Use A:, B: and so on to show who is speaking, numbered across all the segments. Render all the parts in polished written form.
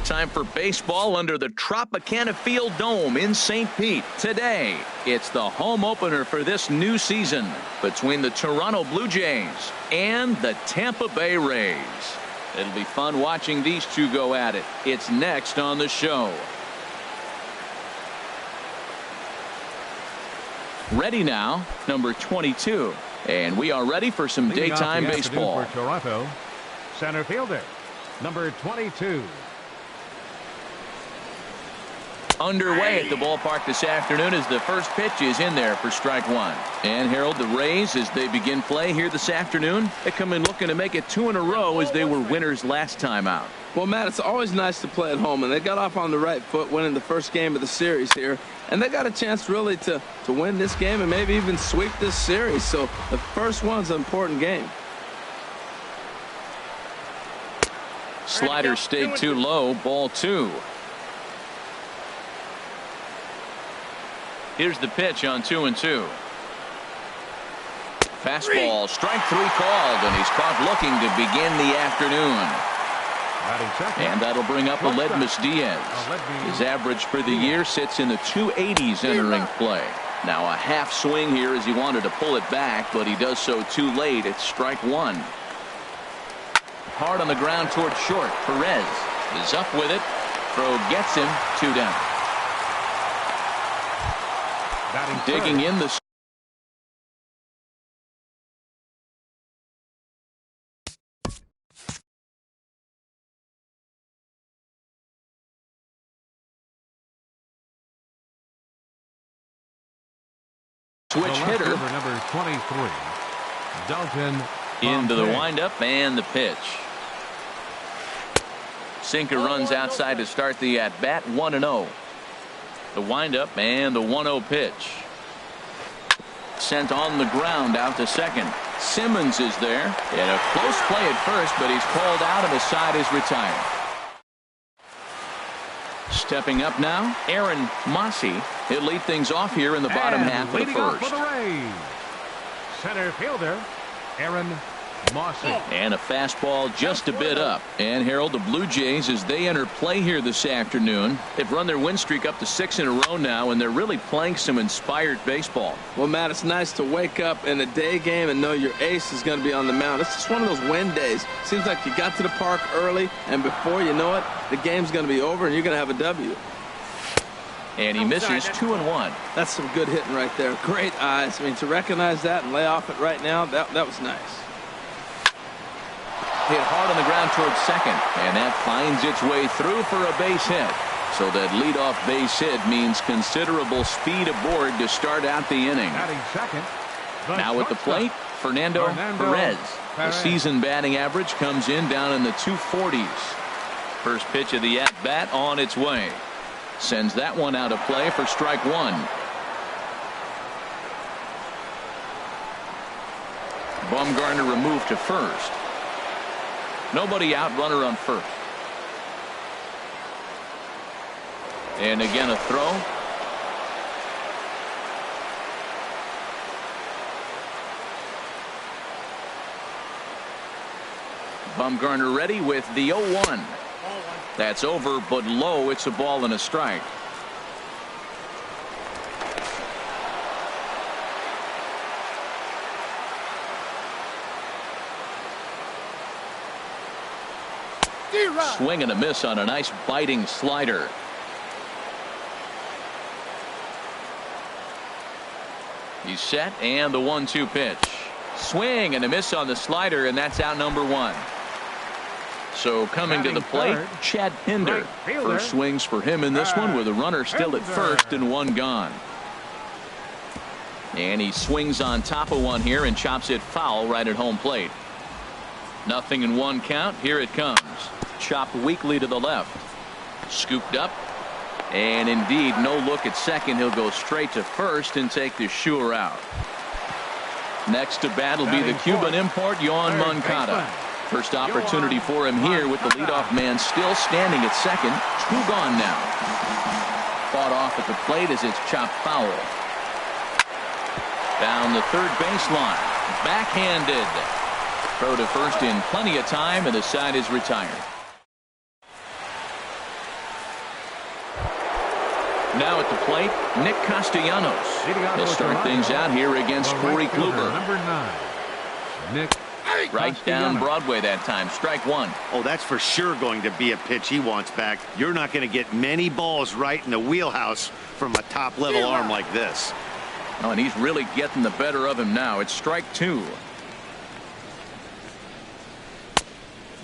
A: Time for baseball under the Tropicana Field Dome in St. Pete. Today, it's the home opener for this new season between the Toronto Blue Jays and the Tampa Bay Rays. It'll be fun watching these two go at it. It's next on the show. Ready now, number 22. And we are ready for some daytime baseball.
B: For Toronto, center fielder, number 22.
A: Underway at the ballpark this afternoon as the first pitch is in there for strike one. And Harold, the Rays, as they begin play here this afternoon, they come in looking to make it 2 in a row as they were winners last time out.
C: Well, Matt, it's always nice to play at home, and they got off on the right foot winning the first game of the series here, and they got a chance really to win this game and maybe even sweep this series. So the first one's an important game.
A: Slider stayed too low, ball 2. Here's the pitch on 2-2. Fastball, strike 3 called, and he's caught looking to begin the afternoon. And that'll bring up Aledmus Diaz. His average for the year sits in the 280s entering play. Now a half swing here as he wanted to pull it back, but he does so too late. It's strike 1. Hard on the ground toward short. Perez is up with it. Throw gets him. 2 down. Digging in the switch hitter,
B: number 23, Dalton
A: into the windup and the pitch. Sinker runs outside to start the at bat. 1-0. The windup and the 1-0 pitch. Sent on the ground out to second. Simmons is there in a close play at first, but he's called out and the side is retired. Stepping up now, Aaron Mossey. He'll lead things off here in the bottom half of the first.
B: For the Rays, center fielder Aaron Mossey.
A: And a fastball just a bit up. And Harold, the Blue Jays, as they enter play here this afternoon, they've run their win streak up to 6 in a row now, and they're really playing some inspired baseball.
C: Well, Matt, it's nice to wake up in a day game and know your ace is going to be on the mound. It's just one of those win days. Seems like you got to the park early, and before you know it, the game's going to be over, and you're going to have a W.
A: And he misses 2-1.
C: That's some good hitting right there. Great eyes. I mean, to recognize that and lay off it right now, that was nice.
A: Hit hard on the ground towards second, and that finds its way through for a base hit. So that leadoff base hit means considerable speed aboard to start out the inning.
B: Second,
A: now at the plate, Fernando Perez. The season batting average comes in down in the 240s. First pitch of the at-bat on its way. Sends that one out of play for strike 1. Bumgarner removed to first. Nobody out, runner on first. And again a throw. Bumgarner ready with the 0-1. That's over but low. It's a ball and a strike. Swing and a miss on a nice biting slider. He's set, and the 1-2 pitch. Swing and a miss on the slider, and that's out number 1. So coming to the plate, Chad Pinder. First swings for him in this one with a runner still at first and 1 gone. And he swings on top of one here and chops it foul right at home plate. 0-1 count. Here it comes. Chopped weakly to the left. Scooped up. And indeed, no look at second. He'll go straight to first and take the sure out. Next to bat will be the Cuban import, Yoan Moncada. First opportunity for him here with the leadoff man still standing at second. 2 gone now. Fought off at the plate as it's chopped foul. Down the third baseline. Backhanded. Throw to first in plenty of time, and the side is retired. Now at the plate, Nick Castellanos. He'll start things out here against Corey Kluber.
B: Number 9, Nick.
A: Right down Broadway that time. Strike one.
D: Oh, that's for sure going to be a pitch he wants back. You're not going to get many balls right in the wheelhouse from a top-level arm like this.
A: Oh, and he's really getting the better of him now. It's strike two.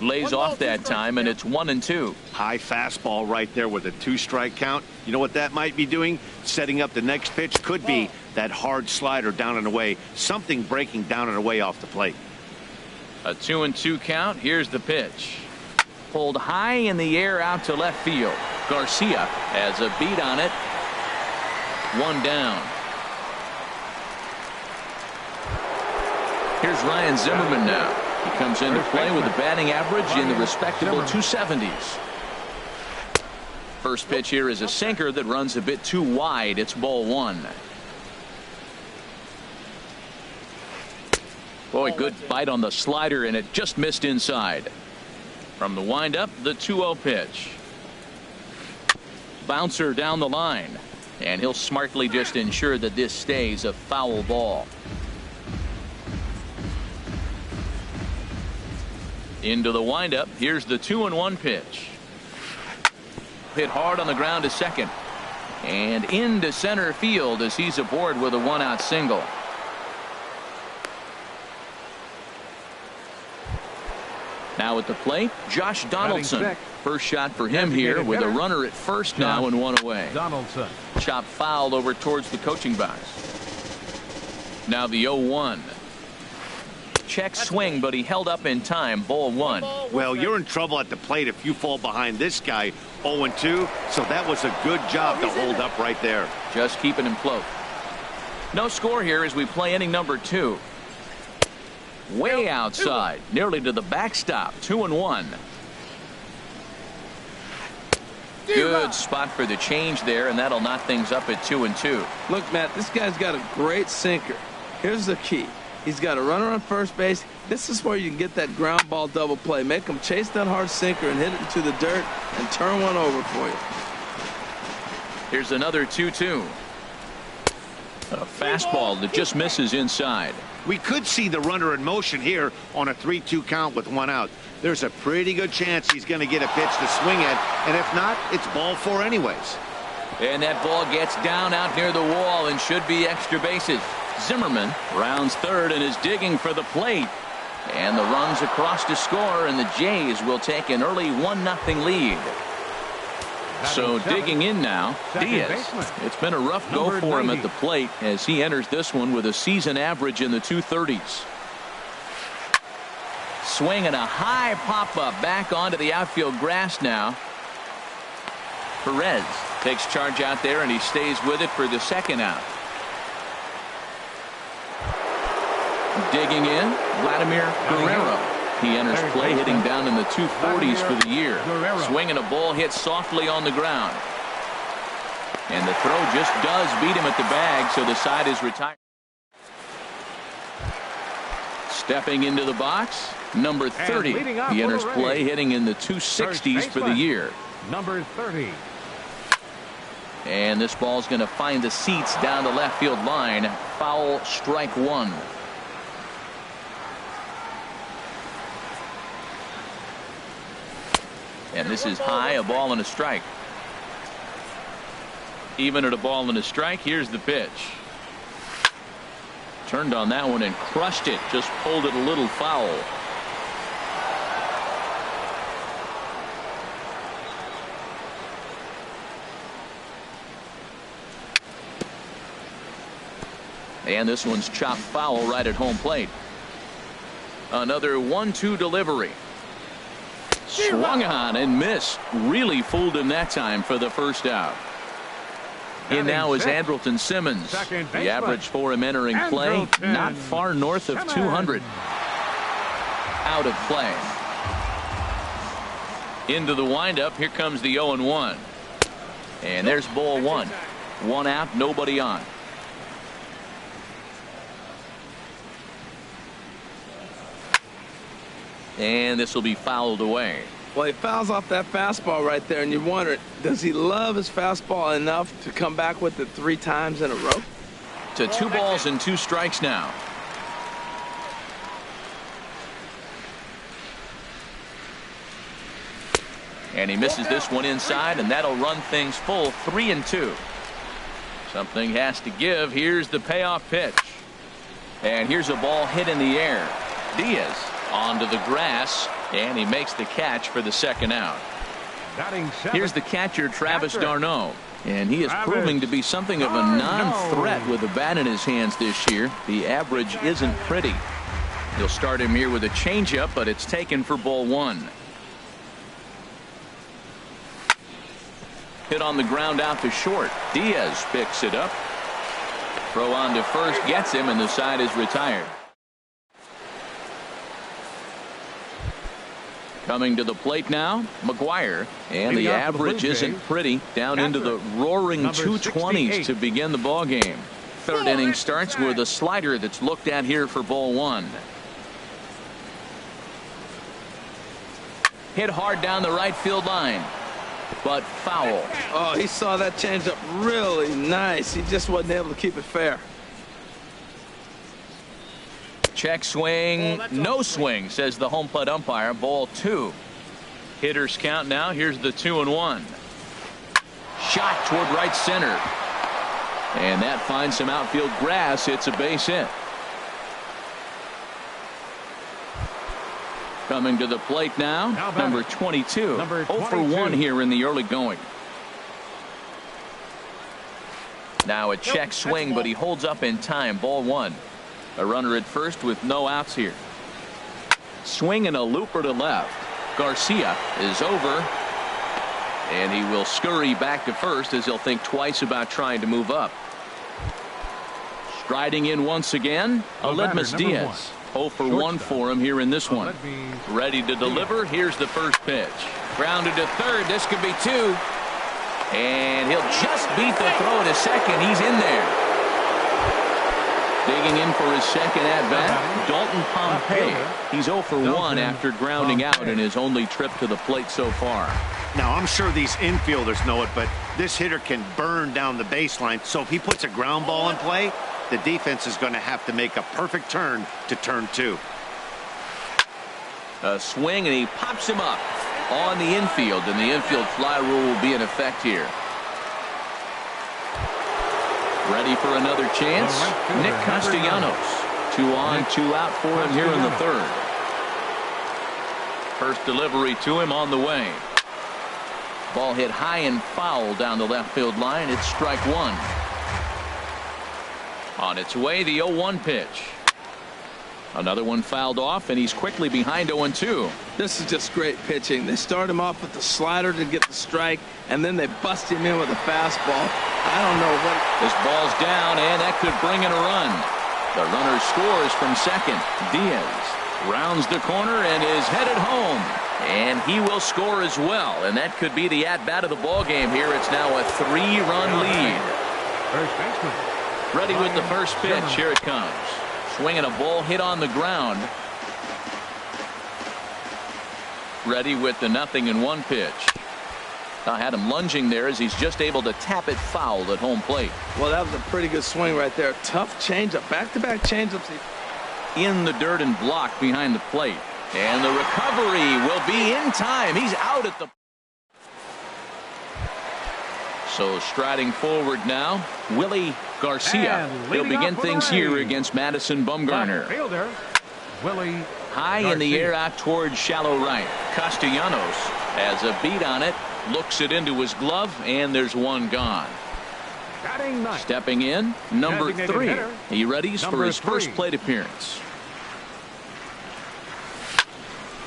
A: Lays off that time, and it's 1-2.
D: High fastball right there with a 2-strike count. You know what that might be doing? Setting up the next pitch. Could be that hard slider down and away. Something breaking down and away off the plate.
A: A 2-2 count. Here's the pitch. Pulled high in the air out to left field. Garcia has a beat on it. One down. Here's Ryan Zimmerman now. He comes into play with a batting average in the respectable 270s. First pitch here is a sinker that runs a bit too wide. It's ball one. Boy, good bite on the slider, and it just missed inside. From the windup, the 2-0 pitch. Bouncer down the line, and he'll smartly just ensure that this stays a foul ball. Into the windup. Here's the 2-1 pitch. Hit hard on the ground to second, and into center field as he's aboard with a 1-out single. Now at the plate, Josh Donaldson. First shot for him here with a runner at first now and one away.
B: Donaldson.
A: Chop foul over towards the coaching box. Now the 0-1. Check swing, but he held up in time. Ball one.
D: Well, you're in trouble at the plate if you fall behind this guy 0-2. So that was a good job to hold up right there.
A: Just keeping him close. No score here as we play inning number 2. Way outside, nearly to the backstop. 2-1. Good spot for the change there, and that'll knock things up at 2-2.
C: Look, Matt, this guy's got a great sinker. Here's the key. He's got a runner on first base. This is where you can get that ground ball double play. Make him chase that hard sinker and hit it into the dirt and turn one over for you.
A: Here's another 2-2. A fastball that just misses inside.
D: We could see the runner in motion here on a 3-2 count with 1 out. There's a pretty good chance he's going to get a pitch to swing at, and if not, it's ball 4 anyways.
A: And that ball gets down out near the wall and should be extra bases. Zimmerman rounds third and is digging for the plate. And the runs across to score, and the Jays will take an early 1-0 lead. So digging in now, Diaz. It's been a rough go for him at the plate as he enters this one with a season average in the 230s. Swinging a high pop-up back onto the outfield grass now. Perez takes charge out there, and he stays with it for the second out. Digging in, Vladimir Guerrero. He enters play hitting down in the 240s for the year. Swinging a ball hit softly on the ground. And the throw just does beat him at the bag, so the side is retired. Stepping into the box, number 30. He enters play hitting in the 260s for the year.
B: Number 30.
A: And this ball's going to find the seats down the left field line. Foul, strike one. And this is high, a ball and a strike. Even at a ball and a strike, here's the pitch. Turned on that one and crushed it. Just pulled it a little foul. And this one's chopped foul right at home plate. Another 1-2 delivery. Swung on and missed. Really fooled him that time for the first out. In now is Andrelton Simmons. The average for him entering play, not far north of 200. Out of play. Into the windup. Here comes the 0-1. And there's ball one. 1 out, nobody on. And this will be fouled away.
C: Well, he fouls off that fastball right there, and you wonder, does he love his fastball enough to come back with it 3 times in a row?
A: To 2 balls and 2 strikes now. And he misses this one inside, and that'll run things full 3-2. Something has to give. Here's the payoff pitch. And here's a ball hit in the air. Diaz onto the grass, and he makes the catch for the 2nd out. Here's the catcher, Travis d'Arnaud. And he is proving to be something of a non-threat with a bat in his hands this year. The average isn't pretty. He'll start him here with a changeup, but it's taken for ball 1. Hit on the ground out to short. Diaz picks it up. Throw on to first, gets him, and the side is retired. Coming to the plate now, McGuire, and the average isn't pretty, down into the roaring 220s to begin the ball game. 3rd inning starts with a slider that's looked at here for ball 1. Hit hard down the right field line, but foul.
C: Oh, he saw that changeup really nice. He just wasn't able to keep it fair.
A: Check swing, no swing, says the home plate umpire. Ball 2. Hitters count now. Here's the 2-1. Shot toward right center. And that finds some outfield grass. It's a base hit. Coming to the plate now, number 22. 0 for 1 here in the early going. Now a check swing, but he holds up in time. Ball 1. A runner at first with no outs here. Swing and a looper to left. Garcia is over, and he will scurry back to first as he'll think twice about trying to move up. Striding in once again, Aledmus Diaz. 0 for 1 for him here in this one. Ready to deliver. Here's the first pitch. Grounded to third. This could be 2. And he'll just beat the throw to second. He's in there. Digging in for his 2nd at-bat, Dalton Pompey. He's 0 for 1 after grounding out in his only trip to the plate so far.
D: Now, I'm sure these infielders know it, but this hitter can burn down the baseline. So if he puts a ground ball in play, the defense is going to have to make a perfect turn to turn 2.
A: A swing, and he pops him up on the infield, and the infield fly rule will be in effect here. Ready for another chance. Nick Castellanos. 2 on, 2 out for him here in the 3rd. First delivery to him on the way. Ball hit high and foul down the left field line. It's strike 1. On its way, the 0-1 pitch. Another one fouled off, and he's quickly behind 0-2.
C: This is just great pitching. They start him off with the slider to get the strike, and then they bust him in with a fastball. I don't know what.
A: This ball's down, and that could bring in a run. The runner scores from second. Diaz rounds the corner and is headed home. And he will score as well, and that could be the at-bat of the ball game here. It's now a 3-run lead.
B: First baseman.
A: Ready with the first pitch. Here it comes. Swinging a ball hit on the ground. Ready with the 0-1 pitch. I had him lunging there as he's just able to tap it foul at home plate.
C: Well, that was a pretty good swing right there. Tough changeup. Back-to-back changeups.
A: In the dirt and blocked behind the plate. And the recovery will be in time. He's out at the. So striding forward now, Willie Garcia. He'll begin things here against Madison Bumgarner.
B: Fielder, Willie
A: High in the air out towards shallow right. Castellanos has a beat on it, looks it into his glove, and there's one gone. Stepping in, number 3. He readies for his first plate appearance.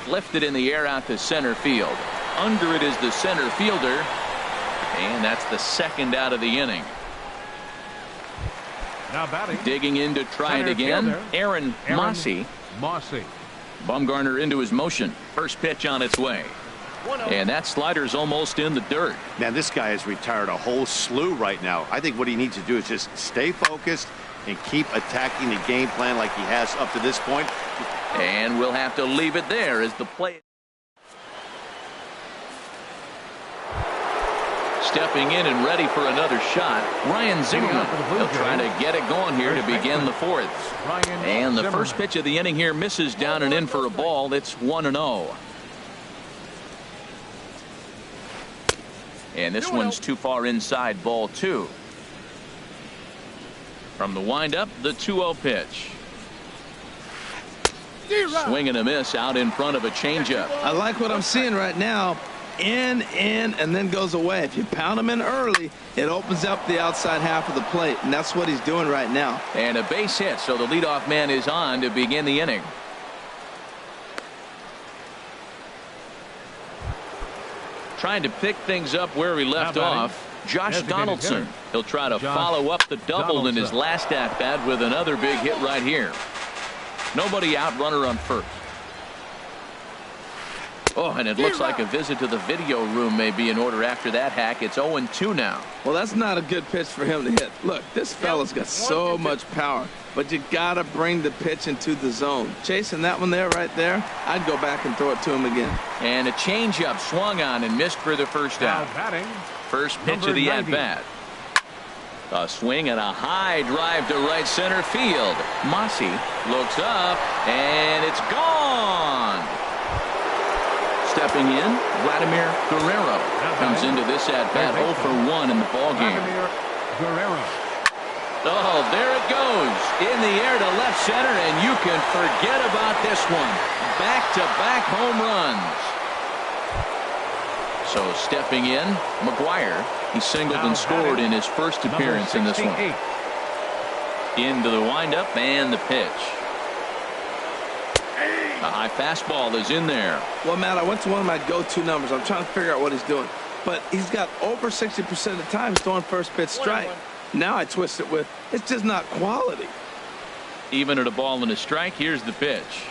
A: Lifted in the air out to center field. Under it is the center fielder, and that's the 2nd out of the inning.
B: Now batting.
A: Digging in to try it again, Aaron Mossey. Bumgarner into his motion. First pitch on its way. And that slider's almost in the dirt.
D: Man, this guy has retired a whole slew right now. I think what he needs to do is just stay focused and keep attacking the game plan like he has up to this point.
A: And we'll have to leave it there as the play. stepping in and ready for another shot, Ryan Zimmerman. He'll try to get it going here to begin the fourth. And the first pitch of the inning here misses down and in for a ball. It's 1-0. And this one's too far inside, ball 2. From the windup, the 2-0 pitch. Swing and a miss out in front of a changeup.
C: I like what I'm seeing right now. In, and then goes away. If you pound him in early, it opens up the outside half of the plate, and that's what he's doing right now.
A: And a base hit, so the leadoff man is on to begin the inning. Trying to pick things up where he left off, Josh Donaldson. He'll try to follow up the double in his last at-bat with another big hit right here. Nobody out, runner on first. Oh, and it looks like a visit to the video room may be in order after that hack. It's 0-2 now.
C: Well, that's not a good pitch for him to hit. Look, this fella's got so much power, but you got to bring the pitch into the zone. Chasing that one there, right there, I'd go back and throw it to him again.
A: And a changeup swung on and missed for the first out. First pitch of the at-bat. A swing and a high drive to right center field. Mossy looks up, and it's gone. Stepping in, Vladimir Guerrero comes into this at-bat 0 for 1 in the ballgame. Oh, there it goes. In the air to left center, and you can forget about this one. Back-to-back home runs. So stepping in, McGuire. He singled and scored in his first appearance in this one. Into the windup and the pitch. A high fastball is in there.
C: Well, Matt, I went to one of my go-to numbers. I'm trying to figure out what he's doing. But he's got over 60% of the time throwing first pitch strike. Now I twist it with, it's just not quality.
A: Even at a ball and a strike, here's the pitch.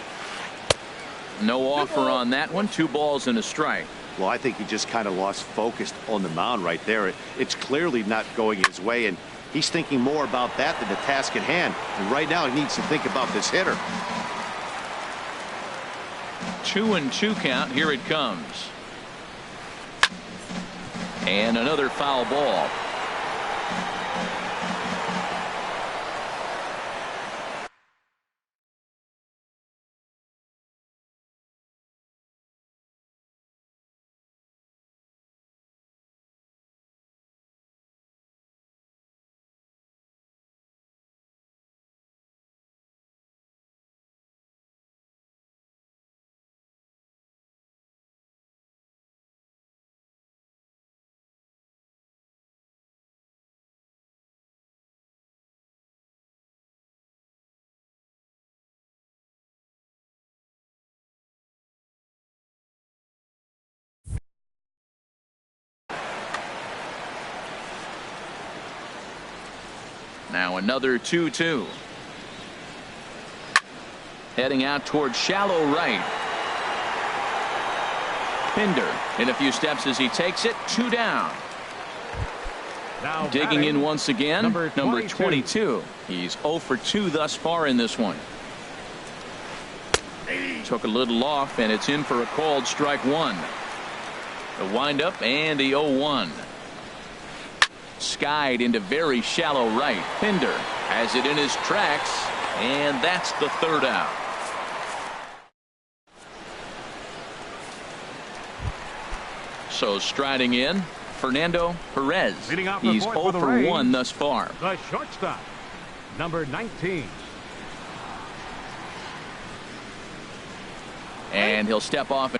A: No offer on that one. 2 balls and a strike.
D: Well, I think he just kind of lost focus on the mound right there. It's clearly not going his way, and he's thinking more about that than the task at hand. And right now he needs to think about this hitter.
A: 2-2 count. Here it comes. And another foul ball. Now another 2-2. Heading out towards shallow right. Pinder in a few steps as he takes it. 2 down.
B: Now
A: digging in once again.
B: Number
A: 22. He's 0 for 2 thus far in this one. Took a little off, and it's in for a called strike 1. The windup and the 0-1. Skied into very shallow right. Pinder has it in his tracks, and that's the 3rd out. So striding in, Fernando Perez. He's 0 for 1 thus far.
B: The shortstop, number 19.
A: And he'll step off.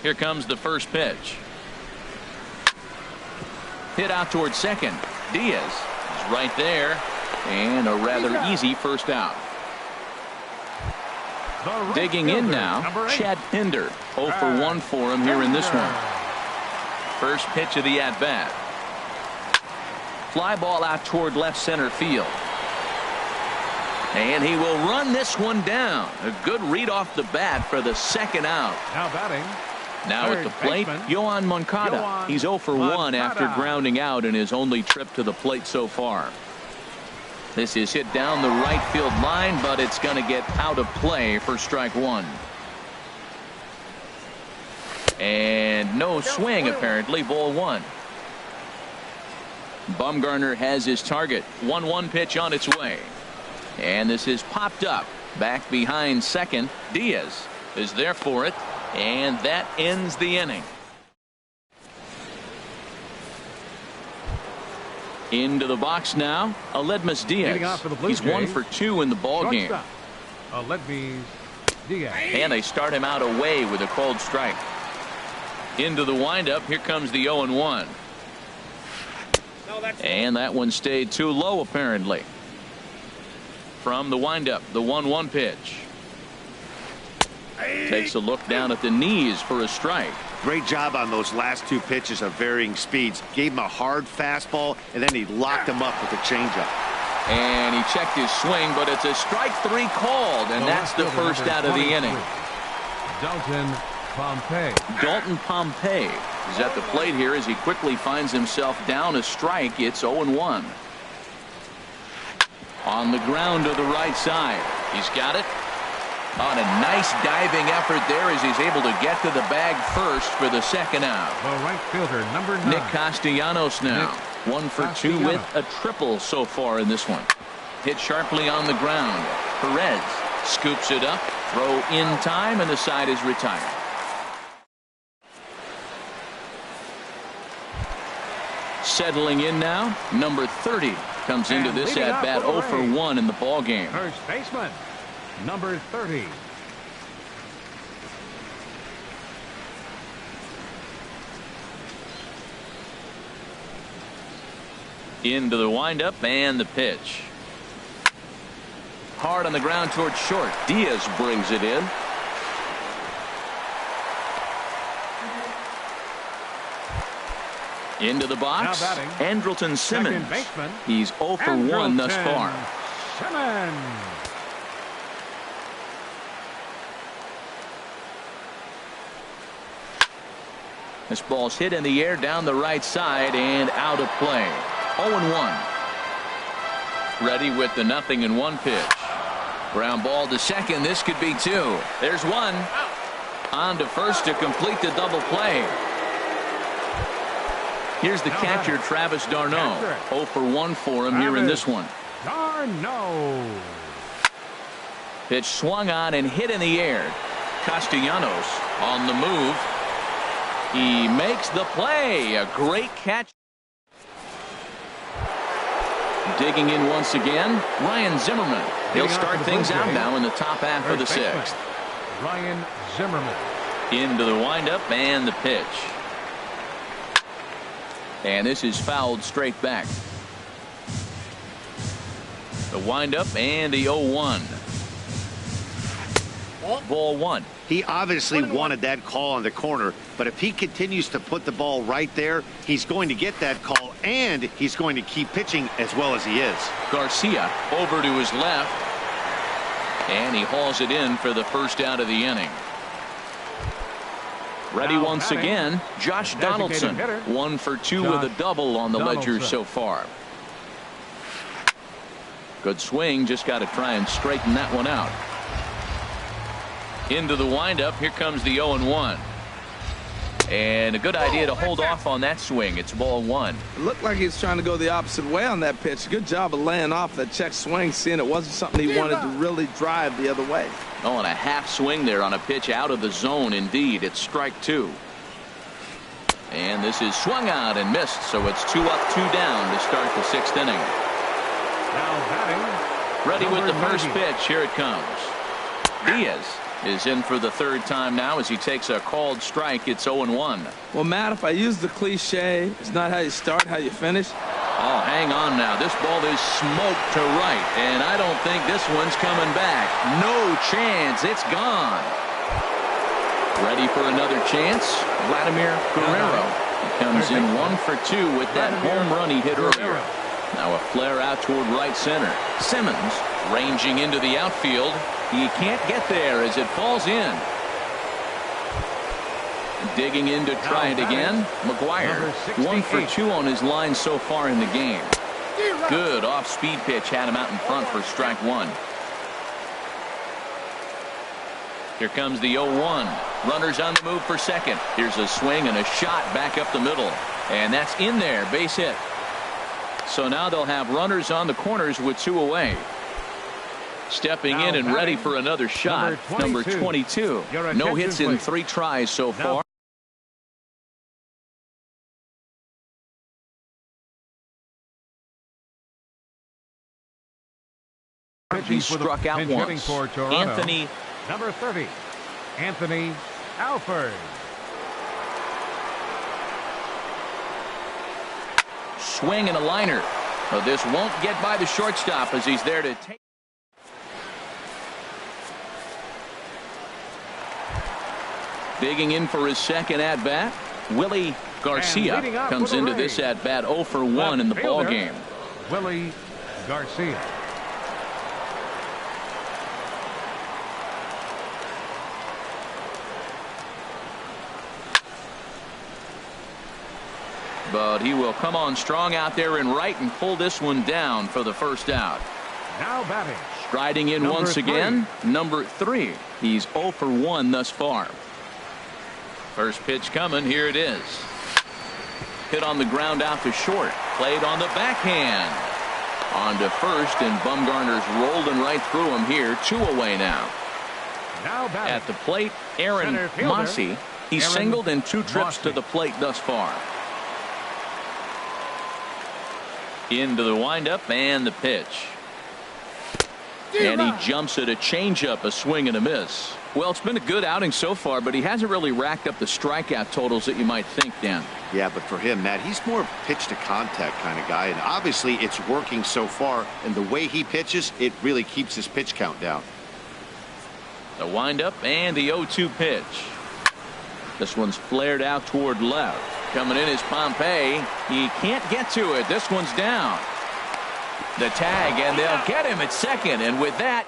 A: Here comes the first pitch. Hit out towards second. Diaz is right there, and a rather easy first out. Digging in now, Chad Pinder. 0 for 1 for him here in this one. First pitch of the at-bat. Fly ball out toward left center field. And he will run this one down. A good read off the bat for the second out.
B: Now batting.
A: Now at the plate, Yohan Moncada. He's 0 for 1 after grounding out in his only trip to the plate so far. This is hit down the right field line, but it's going to get out of play for strike one. And no swing, apparently. Ball one. Bumgarner has his target. 1-1 pitch on its way. And this is popped up. Back behind second. Diaz is there for it. And that ends the inning. Into the box now, Aledmys Diaz. He's 1 for 2 in the ball game.
B: Aledmys Diaz.
A: And they start him out away with a called strike. Into the windup. Here comes the 0-1. And that one stayed too low, apparently. From the windup, the 1-1 pitch. Takes a look down at the knees for a strike.
D: Great job on those last two pitches of varying speeds. Gave him a hard fastball, and then he locked him up with a changeup.
A: And he checked his swing, but it's a strike three called, and that's the first out of the inning.
B: Dalton Pompey.
A: Dalton Pompey is at the plate here as he quickly finds himself down a strike. It's 0-1. On the ground to the right side. He's got it. On a nice diving effort there as he's able to get to the bag first for the second out.
B: The right fielder, number 9.
A: Nick Castellanos now. 1 for 2 with a triple so far in this one. Hit sharply on the ground. Perez scoops it up. Throw in time, and the side is retired. Settling in now, number 30 comes into this at bat 0 for 1 in the ball game.
B: First baseman, number 30.
A: Into the windup and the pitch. Hard on the ground towards short. Diaz brings it in. Into the box, Andrelton Simmons. He's 0 for 1 thus far.
B: Simmons.
A: This ball's hit in the air down the right side and out of play. 0-1. Ready with the 0-1 pitch. Ground ball to second. This could be 2. There's 1. On to first to complete the double play. Here's the catcher, Travis d'Arnaud. 0 for 1 for him here in this one.
B: d'Arnaud.
A: Pitch swung on and hit in the air. Castellanos on the move. He makes the play. A great catch. Digging in once again, Ryan Zimmerman. He'll start things out now in the top half of the 6th.
B: Ryan Zimmerman.
A: Into the windup and the pitch. And this is fouled straight back. The windup and the 0-1. Ball 1.
D: He obviously wanted that call on the corner, but if he continues to put the ball right there, he's going to get that call, and he's going to keep pitching as well as he is.
A: Garcia over to his left, and he hauls it in for the first out of the inning. Ready once again, Josh Donaldson. 1 for 2 with a double on the ledger so far. Good swing, just got to try and straighten that one out. Into the windup, here comes the 0-1. And a good idea to hold off on that swing. It's ball 1.
C: It looked like he was trying to go the opposite way on that pitch. Good job of laying off that check swing, seeing it wasn't something he wanted to really drive the other way.
A: Oh, and a half swing there on a pitch out of the zone. Indeed, it's strike 2. And this is swung out and missed, so it's 2 up, 2 down to start the 6th inning.
B: Now batting.
A: Ready with the first pitch. Here it comes. Diaz is in for the 3rd time now as he takes a called strike. It's 0-1.
C: Well, Matt, if I use the cliche, it's not how you start, how you finish.
A: Oh, hang on now. This ball is smoked to right, and I don't think this one's coming back. No chance. It's gone. Ready for another chance? Vladimir Guerrero. He comes in 1 for 2 with that home run he hit earlier. Now a flare out toward right center. Simmons ranging into the outfield. He can't get there as it falls in. Digging in to try it again. McGuire 1 for 2 on his line so far in the game. Good off-speed pitch had him out in front for strike 1. Here comes the 0-1. Runners on the move for second. Here's a swing and a shot back up the middle. And that's in there. Base hit. So now they'll have runners on the corners with 2 away. Stepping in and ready for another shot. Number 22. No hits in 3 tries so far. He struck out once. Anthony.
B: Number 30, Anthony Alford.
A: Swing and a liner. Well, this won't get by the shortstop as he's there to take. Digging in for his second at bat. Willie Garcia comes into this at bat 0 for 1 in the ball game.
B: Willie Garcia.
A: But he will come on strong out there in right and pull this one down for the first out.
B: Now batting.
A: Striding in once again, number 3. He's 0 for 1 thus far. First pitch coming. Here it is. Hit on the ground out to short. Played on the backhand. On to first, and Bumgarner's rolling right through him here. 2 away now.
B: Now batting.
A: At the plate, Aaron Mossey. He's singled in 2 trips to the plate thus far. Into the windup and the pitch. And he jumps at a changeup, a swing and a miss. Well, it's been a good outing so far, but he hasn't really racked up the strikeout totals that you might think, Dan.
D: Yeah, but for him, Matt, he's more pitch to contact kind of guy, and obviously it's working so far, and the way he pitches, it really keeps his pitch count down.
A: The windup and the 0-2 pitch. This one's flared out toward left. Coming in is Pompey. He can't get to it. This one's down. The tag, and they'll get him at second. And with that,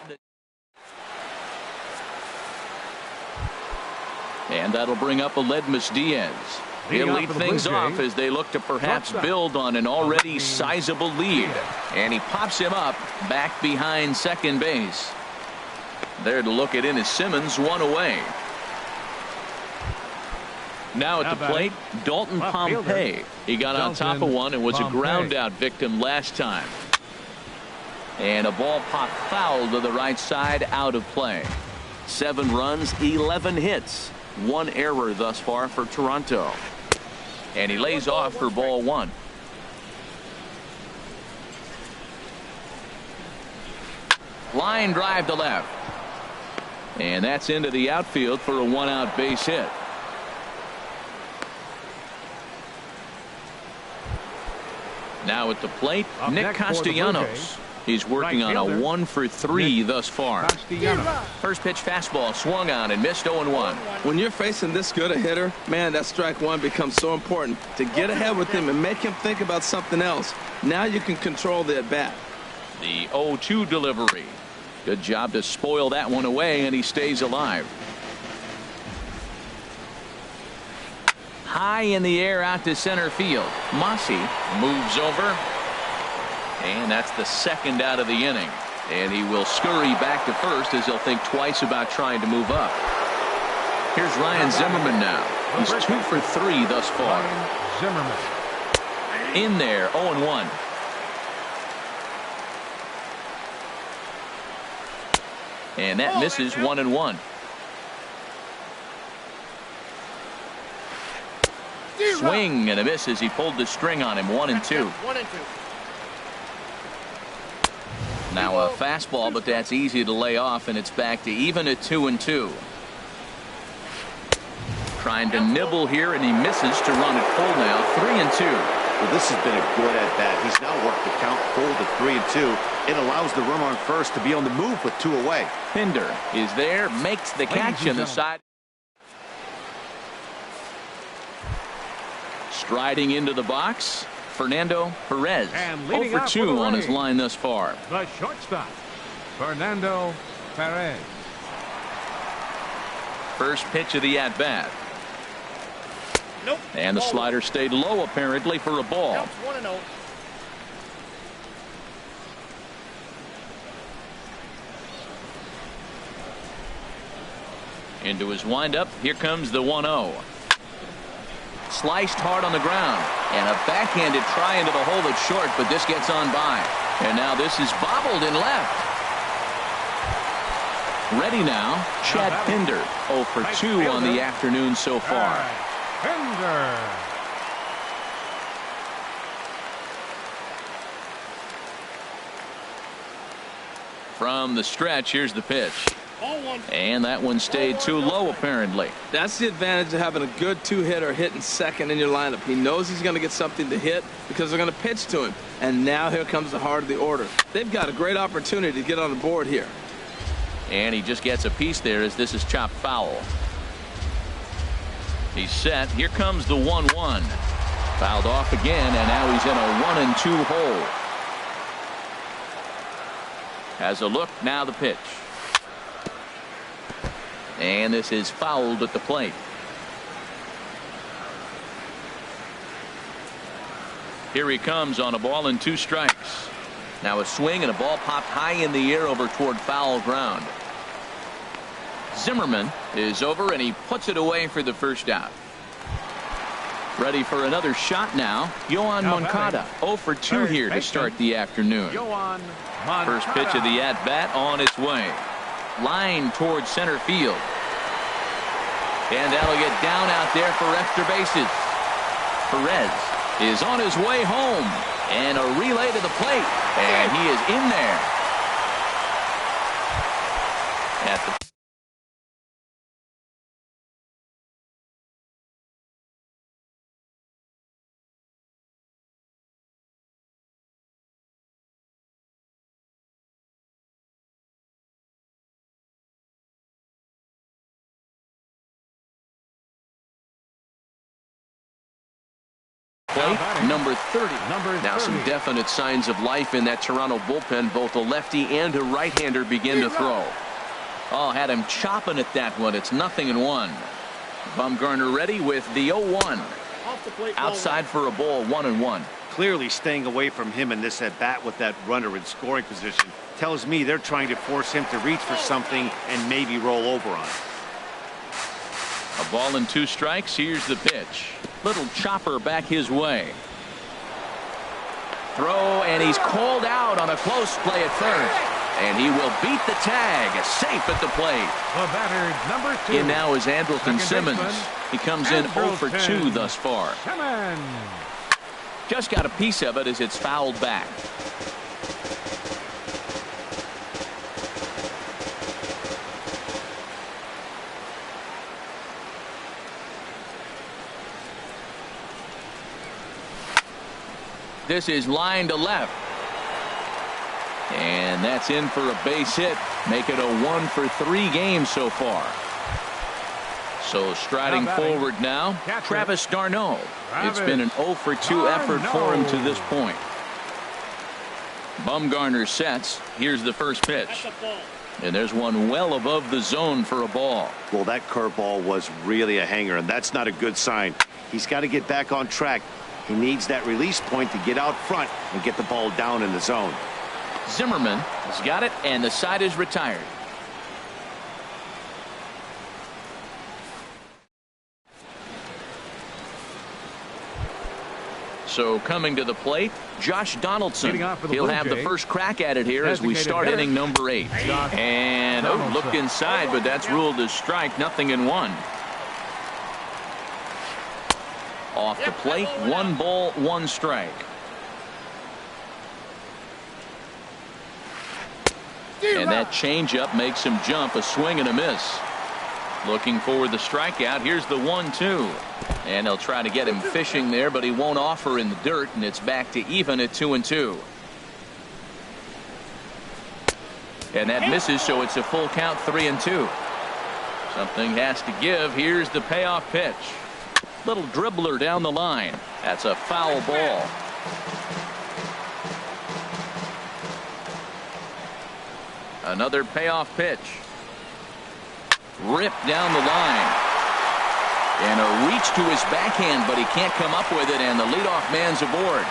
A: and that'll bring up Aledmus Diaz. He'll lead things off as they look to perhaps build on an already sizable lead. And he pops him up back behind second base. There to look it in is Simmons, 1 away. Now at the plate, Dalton Pompey. He got on top of one and was a ground out victim last time. And a ball popped foul to the right side, out of play. 7 runs, 11 hits, 1 error thus far for Toronto. And he lays off for ball 1. Line drive to left. And that's into the outfield for a 1-out base hit. Now at the plate, Nick Castellanos. He's working on a 1 for 3 thus far. First pitch fastball swung on and missed 0-1.
C: When you're facing this good a hitter, man, that strike 1 becomes so important to get ahead with him and make him think about something else. Now you can control the at bat.
A: The 0-2 delivery. Good job to spoil that one away, and he stays alive. High in the air out to center field. Mossey moves over. And that's the second out of the inning. And he will scurry back to first as he'll think twice about trying to move up. Here's Ryan Zimmerman now. He's 2 for 3 thus far.
B: Zimmerman.
A: In there, 0-1. And that misses, 1-1. Swing and a miss as he pulled the string on him. 1-2. Now a fastball, but that's easy to lay off, and it's back to even at 2-2. Trying to nibble here, and he misses to run it full now. 3-2.
D: Well, this has been a good at bat. He's now worked the count full to 3-2. It allows the runner on first to be on the move with 2 away.
A: Pinder is there, makes the catch in the side. Striding into the box, Fernando Perez.
B: And
A: 0
B: leading
A: for
B: off
A: 2
B: for the
A: on his
B: Rays,
A: line thus far.
B: the shortstop, Fernando Perez.
A: First pitch of the at-bat.
E: Nope.
A: And the slider stayed low apparently for a ball.
E: Counts 1-0.
A: Into his windup. Here comes the 1-0. Sliced hard on the ground. And a backhanded try into the hole that's short, but this gets on by. And now this is bobbled in left. Ready now, Chad Pinder. 0 for 2 on the afternoon so far.
B: Pinder.
A: From the stretch, here's the pitch.
E: Ball one.
A: And that one stayed too low apparently.
C: That's the advantage of having a good two-hitter hitting second in your lineup. He knows he's going to get something to hit because they're going to pitch to him. And now here comes the heart of the order. They've got a great opportunity to get on the board here.
A: And he just gets a piece there as this is chopped foul. He's set. Here comes the 1-1. Fouled off again, and now he's in a 1-2 hole. Has a look, now the pitch. And this is fouled at the plate. Here he comes on a ball and 2 strikes. Now a swing and a ball popped high in the air over toward foul ground. Zimmerman is over and he puts it away for the first out. Ready for another shot now. Yoan Moncada 0 for 2 here to start the afternoon.
B: Yoan Moncada.
A: First pitch of the at-bat on its way. Line towards center field. And that'll get down out there for extra bases. Perez is on his way home. And a relay to the plate. And he is in there. At the plate, number 30. Now some definite signs of life in that Toronto bullpen. Both a lefty and a right-hander begin to throw. Oh, had him chopping at that one. It's 0-1. Bumgarner ready with the 0-1. Outside for a ball, 1-1.
D: Clearly staying away from him in this at-bat with that runner in scoring position tells me they're trying to force him to reach for something and maybe roll over on it.
A: A ball and 2 strikes. Here's the pitch. Little chopper back his way. Throw, and he's called out on a close play at first. And he will beat the tag. Safe at the plate.
B: The batter, number 2.
A: In now is Andrelton Simmons. He comes in 0 for 2
B: Andrelton
A: thus far.
B: Simmons.
A: Just got a piece of it as it's fouled back. This is line to left. And that's in for a base hit. Make it a 1 for 3 game so far. So striding forward now, Travis d'Arnaud. It's been an 0 for 2 effort for him to this point. Bumgarner sets. Here's the first pitch. And there's one well above the zone for a ball.
D: Well, that curveball was really a hanger, and that's not a good sign. He's got to get back on track. He needs that release point to get out front and get the ball down in the zone.
A: Zimmerman has got it, and the side is retired. So coming to the plate, Josh Donaldson. He'll have the first crack at it here as we start inning number 8. And looked inside, but that's ruled as strike. 0-1. Off the plate, 1 ball, 1 strike. And that changeup makes him jump. A swing and a miss. Looking for the strikeout. Here's the 1-2. And they'll try to get him fishing there, but he won't offer in the dirt, and it's back to even at 2-2. And that misses, so it's a full count, 3-2. Something has to give. Here's the payoff pitch. Little dribbler down the line. That's a foul ball. Another payoff pitch. Ripped down the line. And a reach to his backhand, but he can't come up with it, and the leadoff man's aboard.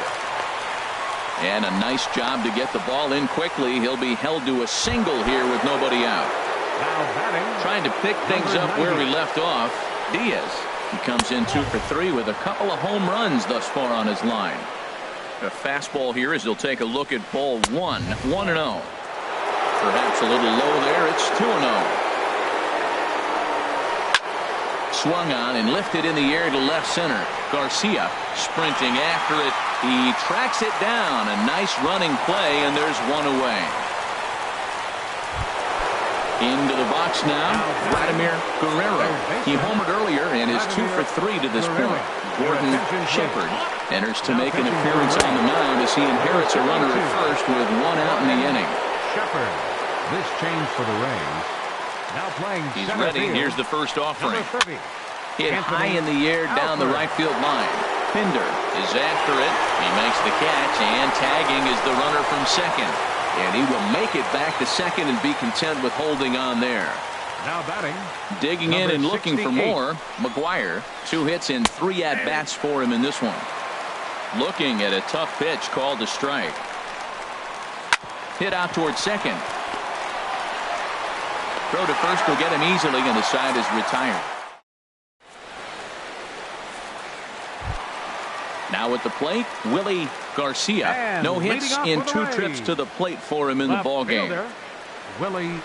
A: And a nice job to get the ball in quickly. He'll be held to a single here with nobody out. Trying to pick things up where he left off. Diaz. He comes in 2 for 3 with a couple of home runs thus far on his line. A fastball here as he'll take a look at ball 1. 1-0. Perhaps a little low there. It's 2-0. Swung on and lifted in the air to left center. Garcia sprinting after it. He tracks it down. A nice running play, and there's one away. Into the box now, Vladimir Guerrero. He homered earlier and is 2 for 3 to this point. Gordon Shepard enters to make an appearance on the mound as he inherits a runner at first with 1 out in the inning.
B: Shepard. This change for the Rays. Now playing.
A: He's ready.
B: Field.
A: Here's the first offering. Hit
B: Anthony
A: high in the air down the right field line. Pinder is after it. He makes the catch, and tagging is the runner from second. And he will make it back to second and be content with holding on there.
B: Now batting.
A: Digging in and looking for more. McGuire. 2 hits and 3 at-bats for him in this one. Looking at a tough pitch called a strike. Hit out towards second. Throw to first will get him easily, and the side is retired. Now at the plate, Willie Garcia.
B: And
A: no hits in 2 trips to the plate for him in the ballgame.
B: Willie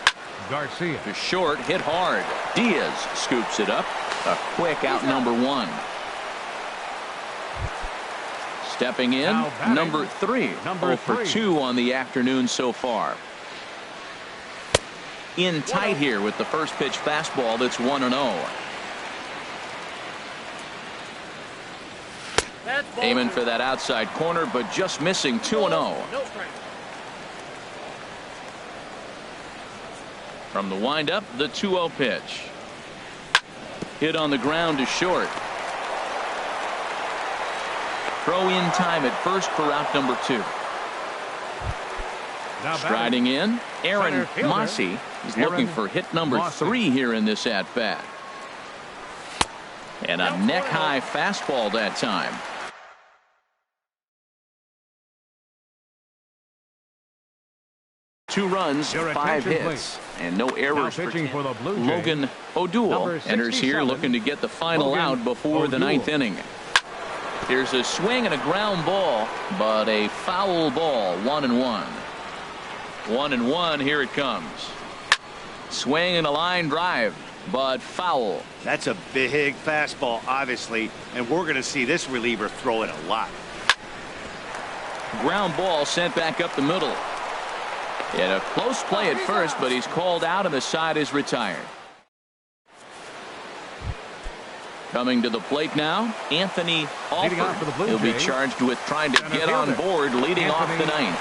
B: Garcia.
A: To short, hit hard. Diaz scoops it up. A quick out number 1. Stepping in, number 3. 0 for 2 on the afternoon so far. In tight here with the first pitch fastball that's 1-0. Aiming for that outside corner, but just missing. 2-0. From the windup, the 2-0 pitch. Hit on the ground to short. Throw in time at first for out number 2. Striding in, Aaron Massey is looking for hit number 3 here in this at-bat. And a neck-high fastball that time. Two runs, 5 hits, and no errors for Logan O'Doul enters here looking to get the final out before the 9th inning. Here's a swing and a ground ball, but a foul ball. 1-1. 1-1. Here it comes. Swing and a line drive, but foul.
D: That's a big fastball, obviously, and we're going to see this reliever throw it a lot.
A: Ground ball sent back up the middle. And a close play at first, but he's called out and the side is retired. Coming to the plate now, Anthony Alford. He'll be charged with trying to get on board leading off the 9th.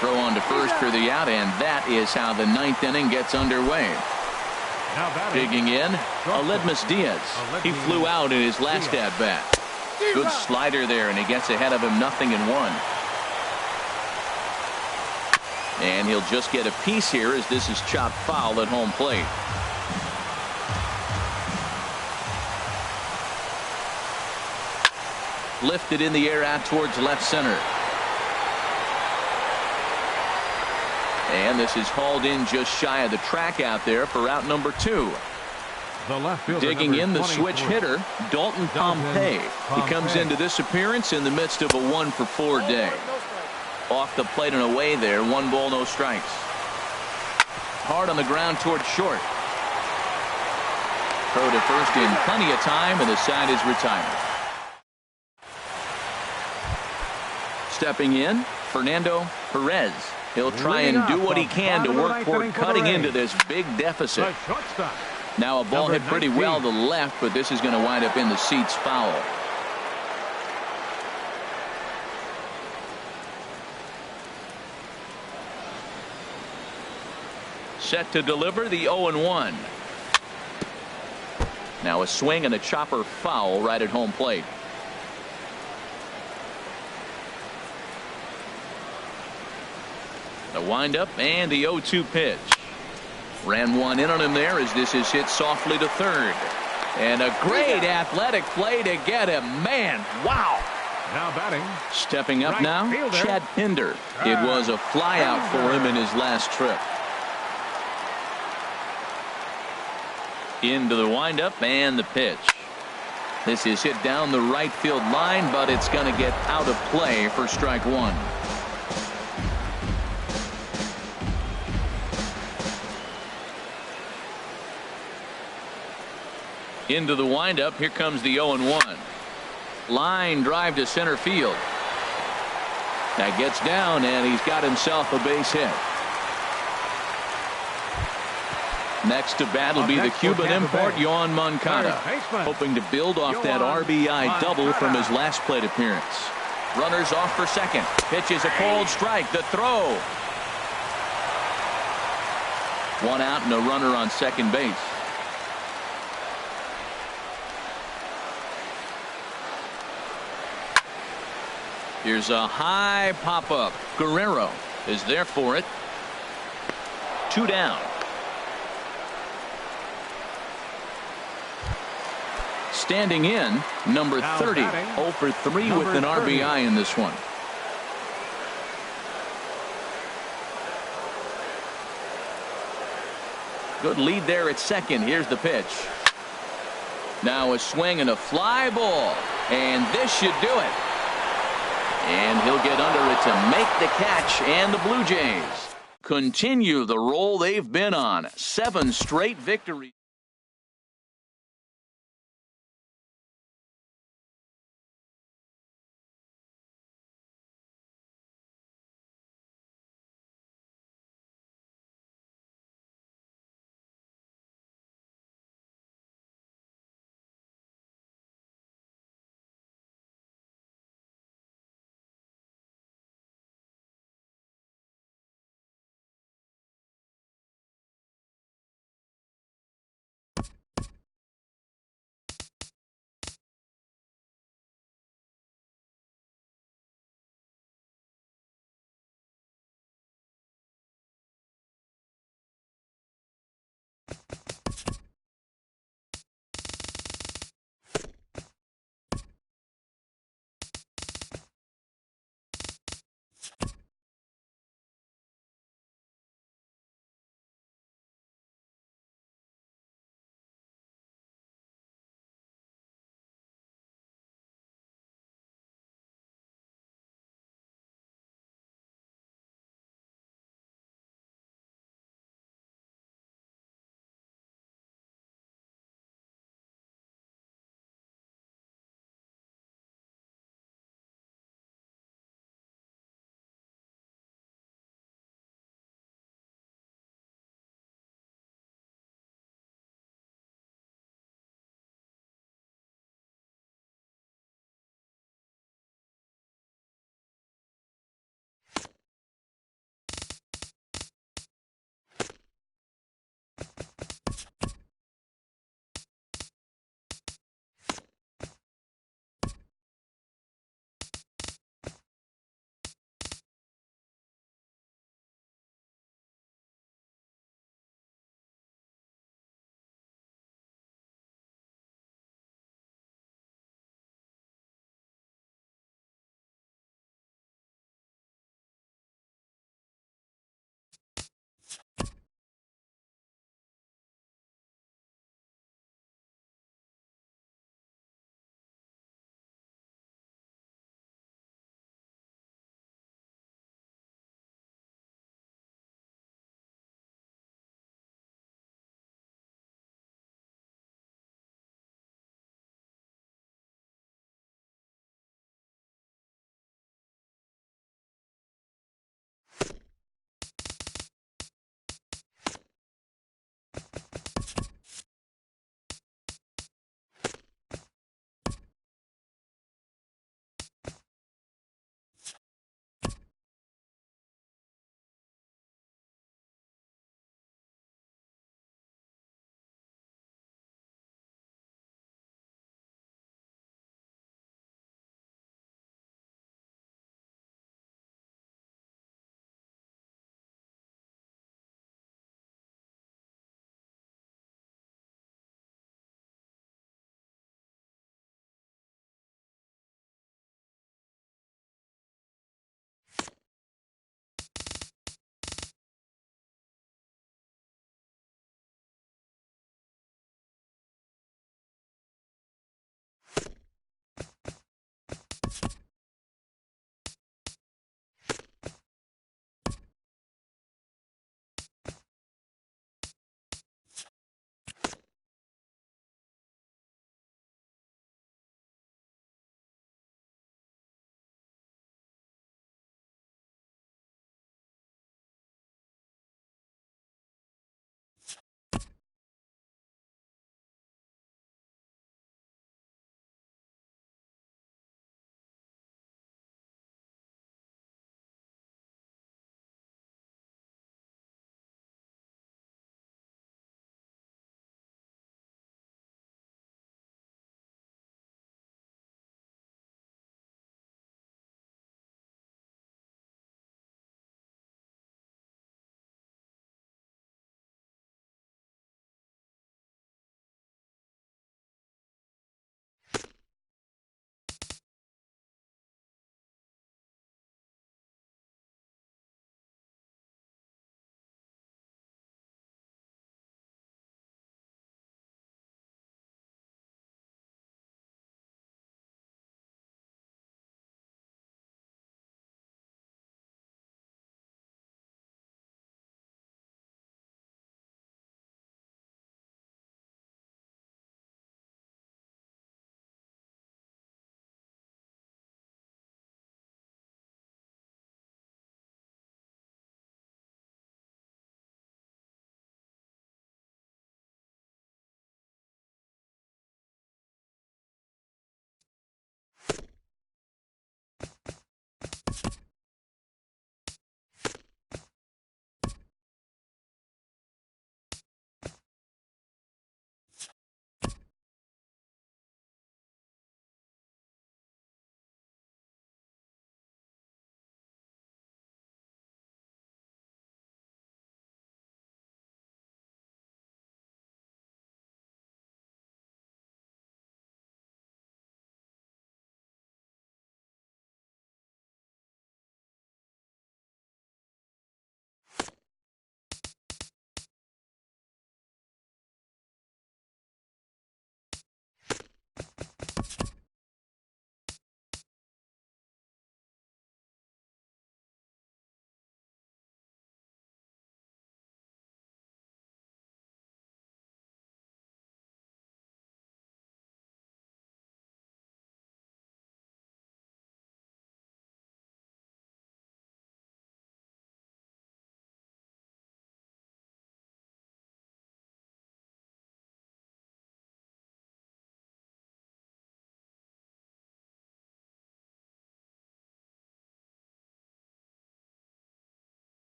A: Throw on to first for the out, and that is how the 9th inning gets underway. Digging in, Aledmus Diaz. He flew out in his last at-bat. Good slider there, and he gets ahead of him 0-1. And he'll just get a piece here as this is chopped foul at home plate. Lifted in the air out towards left center. And this is hauled in just shy of the track out there for out number 2. Digging in, the switch hitter, Dalton Pompey. He comes into this appearance in the midst of a 1-for-4 day. Off the plate and away there. 1 ball, no strikes. Hard on the ground towards short. Throw to first in plenty of time, and the side is retired. Stepping in, Fernando Perez. He'll try and do what he can to work toward cutting into this big deficit. Now a ball hit pretty well to the left, but this is going to wind up in the seats foul. Set to deliver the 0-1. Now a swing and a chopper foul right at home plate. The windup and the 0-2 pitch. Ran one in on him there as this is hit softly to third. And a great athletic play to get him. Man, wow.
B: Now batting.
A: Stepping up
B: Right
A: now,
B: fielder.
A: Chad Pinder. It was a flyout for him in his last trip. Into the windup and the pitch. This is hit down the right field line, but it's going to get out of play for strike one. Into the windup. Here comes the 0-1. Line drive to center field. That gets down, and he's got himself a base hit. Next to bat will be the Cuban import, Yohan Moncada, hoping to build off that RBI double from his last plate appearance. Runners off for second. Pitch is a cold strike. The throw. One out and a runner on second base. Here's a high pop-up. Guerrero is there for it. 2 down. Standing in, number 30. 0 for 3 with an RBI in this one. Good lead there at second. Here's the pitch. Now a swing and a fly ball. And this should do it. And he'll get under it to make the catch, and the Blue Jays continue the roll they've been on. 7 straight victories.